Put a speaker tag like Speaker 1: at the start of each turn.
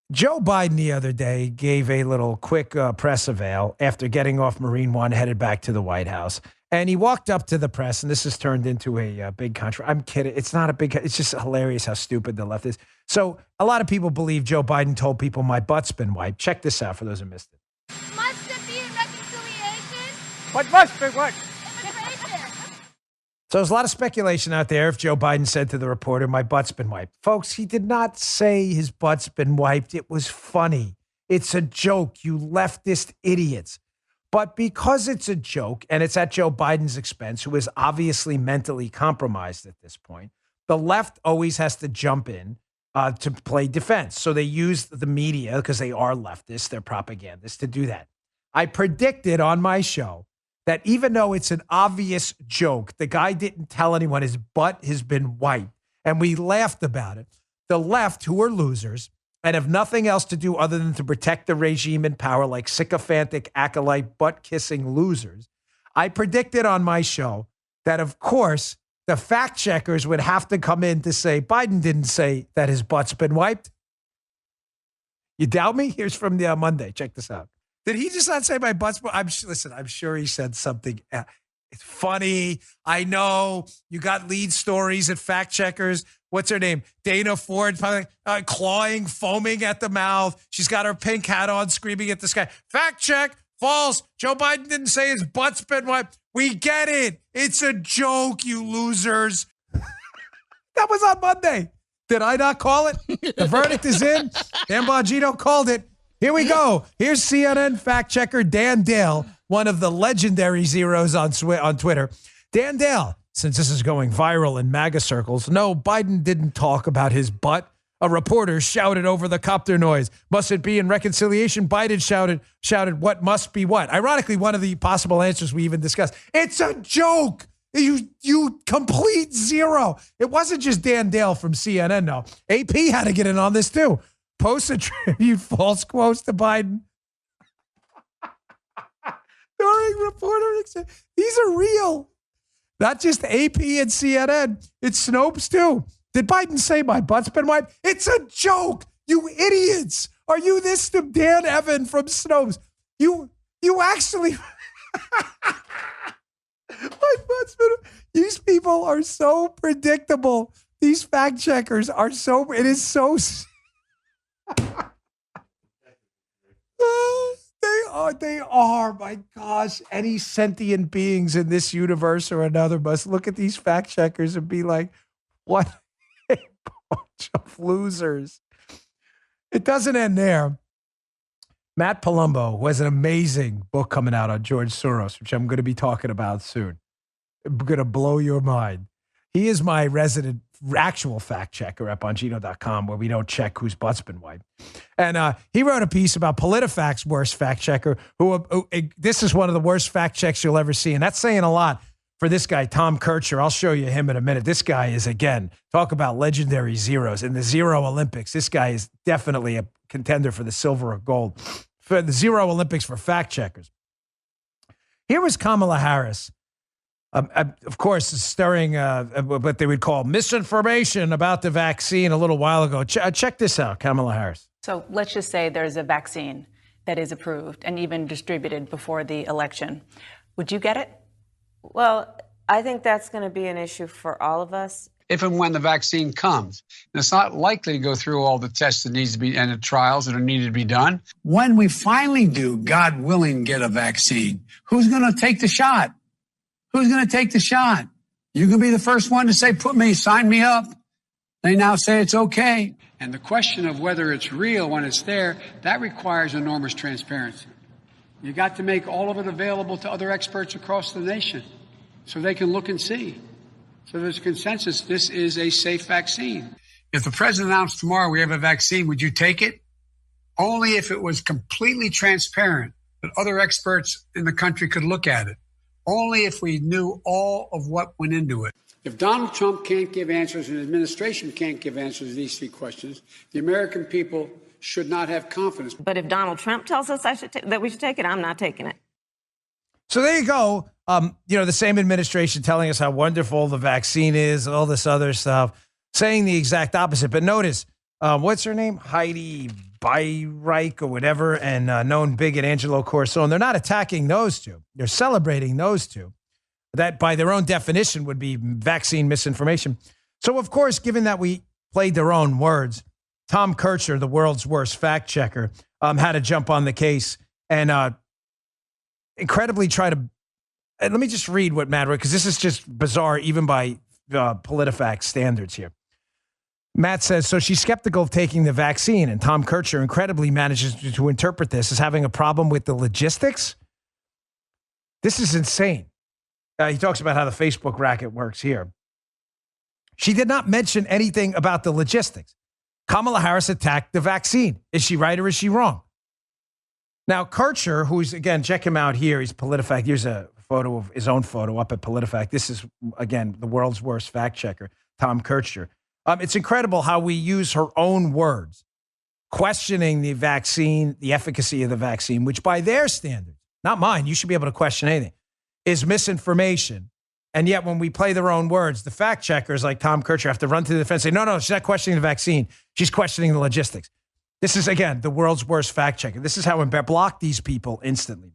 Speaker 1: Joe Biden the other day gave a little quick press avail after getting off Marine One, headed back to the White House. And he walked up to the press, and this has turned into a big controversy. I'm kidding. It's not a big, it's just hilarious how stupid the left is. So a lot of people believe Joe Biden told people my butt's been wiped. Check this out for those who missed it.
Speaker 2: Must it be a reconciliation?
Speaker 3: What must be what?
Speaker 2: Immigration.
Speaker 1: So there's a lot of speculation out there if Joe Biden said to the reporter, my butt's been wiped. Folks, he did not say his butt's been wiped. It was funny. It's a joke, you leftist idiots. But because it's a joke and it's at Joe Biden's expense, who is obviously mentally compromised at this point, the left always has to jump in to play defense. So they use the media, because they are leftists, they're propagandists, to do that. I predicted on my show that even though it's an obvious joke, the guy didn't tell anyone his butt has been wiped, and we laughed about it. The left, who are losers and have nothing else to do other than to protect the regime in power like sycophantic, acolyte, butt-kissing losers, I predicted on my show that, of course, the fact checkers would have to come in to say, Biden didn't say that his butt's been wiped. You doubt me? Here's from the Monday. Check this out. Did he just not say my butt's? Listen, I'm sure he said something. It's funny. I know you got lead stories at fact checkers. What's her name? Dana Ford, clawing, foaming at the mouth. She's got her pink hat on, screaming at the sky. Fact check, false. Joe Biden didn't say his butt's been wiped. We get it. It's a joke, you losers. That was on Monday. Did I not call it? The verdict is in. Dan Bongino called it. Here we go. Here's CNN fact checker Dan Dale, one of the legendary zeros on Twitter. Dan Dale, since this is going viral in MAGA circles, no, Biden didn't talk about his butt. A reporter shouted over the copter noise. Must it be in reconciliation? Biden shouted, what must be what? Ironically, one of the possible answers we even discussed. It's a joke. You complete zero. It wasn't just Dan Dale from CNN, no. AP had to get in on this too. Post attribute false quotes to Biden. During reporter, these are real. Not just AP and CNN. It's Snopes too. Did Biden say my butt's been wiped? It's a joke. You idiots. Are you this Dan Evan from Snopes? You actually. My butt's been. These people are so predictable. These fact checkers are so. It is so. They are, my gosh. Any sentient beings in this universe or another must look at these fact checkers and be like, what a bunch of losers. It doesn't end there. Matt Palumbo, who has an amazing book coming out on George Soros, which I'm going to be talking about soon. I'm going to blow your mind. He is my resident actual fact checker at Bongino.com, where we don't check whose butt's been wiped. And he wrote a piece about PolitiFact's worst fact checker, who this is one of the worst fact checks you'll ever see. And that's saying a lot for this guy, Tom Kircher. I'll show you him in a minute. This guy is, again, talk about legendary zeros. In the Zero Olympics, this guy is definitely a contender for the silver or gold. For the Zero Olympics for fact checkers. Here was Kamala Harris. Of course, stirring what they would call misinformation about the vaccine a little while ago. Check this out, Kamala Harris.
Speaker 4: So let's just say there's a vaccine that is approved and even distributed before the election. Would you get it?
Speaker 5: Well, I think that's going to be an issue for all of us.
Speaker 6: If and when the vaccine comes. And it's not likely to go through all the tests that needs to be and the trials that are needed to be done.
Speaker 7: When we finally do, God willing, get a vaccine, who's going to take the shot? Who's going to take the shot? You can be the first one to say, sign me up. They now say it's okay.
Speaker 6: And the question of whether it's real when it's there, that requires enormous transparency. You got to make all of it available to other experts across the nation so they can look and see. So there's consensus, this is a safe vaccine.
Speaker 7: If the president announced tomorrow we have a vaccine, would you take it? Only if it was completely transparent that other experts in the country could look at it. Only if we knew all of what went into it.
Speaker 6: If Donald Trump can't give answers and the administration can't give answers to these three questions, the American people should not have confidence.
Speaker 5: But if Donald Trump tells us that we should take it, I'm not taking it.
Speaker 1: So there you go. The same administration telling us how wonderful the vaccine is, all this other stuff, saying the exact opposite. But notice, what's her name? Heidi Bayreich or whatever, and known bigot Angelo Corso. And they're not attacking those two. They're celebrating those two. That, by their own definition, would be vaccine misinformation. So, of course, given that we played their own words, Tom Kircher, the world's worst fact checker, had to jump on the case and incredibly try to. And let me just read what Matt wrote, because this is just bizarre, even by PolitiFact standards here. Matt says, so she's skeptical of taking the vaccine, and Tom Kircher incredibly manages to interpret this as having a problem with the logistics. This is insane. He talks about how the Facebook racket works here. She did not mention anything about the logistics. Kamala Harris attacked the vaccine. Is she right or is she wrong? Now, Kircher, who's, again, check him out here. He's PolitiFact. Here's a photo of his own photo up at PolitiFact. This is, again, the world's worst fact checker, Tom Kircher. It's incredible how we use her own words, questioning the vaccine, the efficacy of the vaccine, which by their standards, not mine, you should be able to question anything, is misinformation. And yet when we play their own words, the fact checkers like Tom Kircher have to run to the defense and say, no, she's not questioning the vaccine. She's questioning the logistics. This is, again, the world's worst fact checker. This is how we block these people instantly.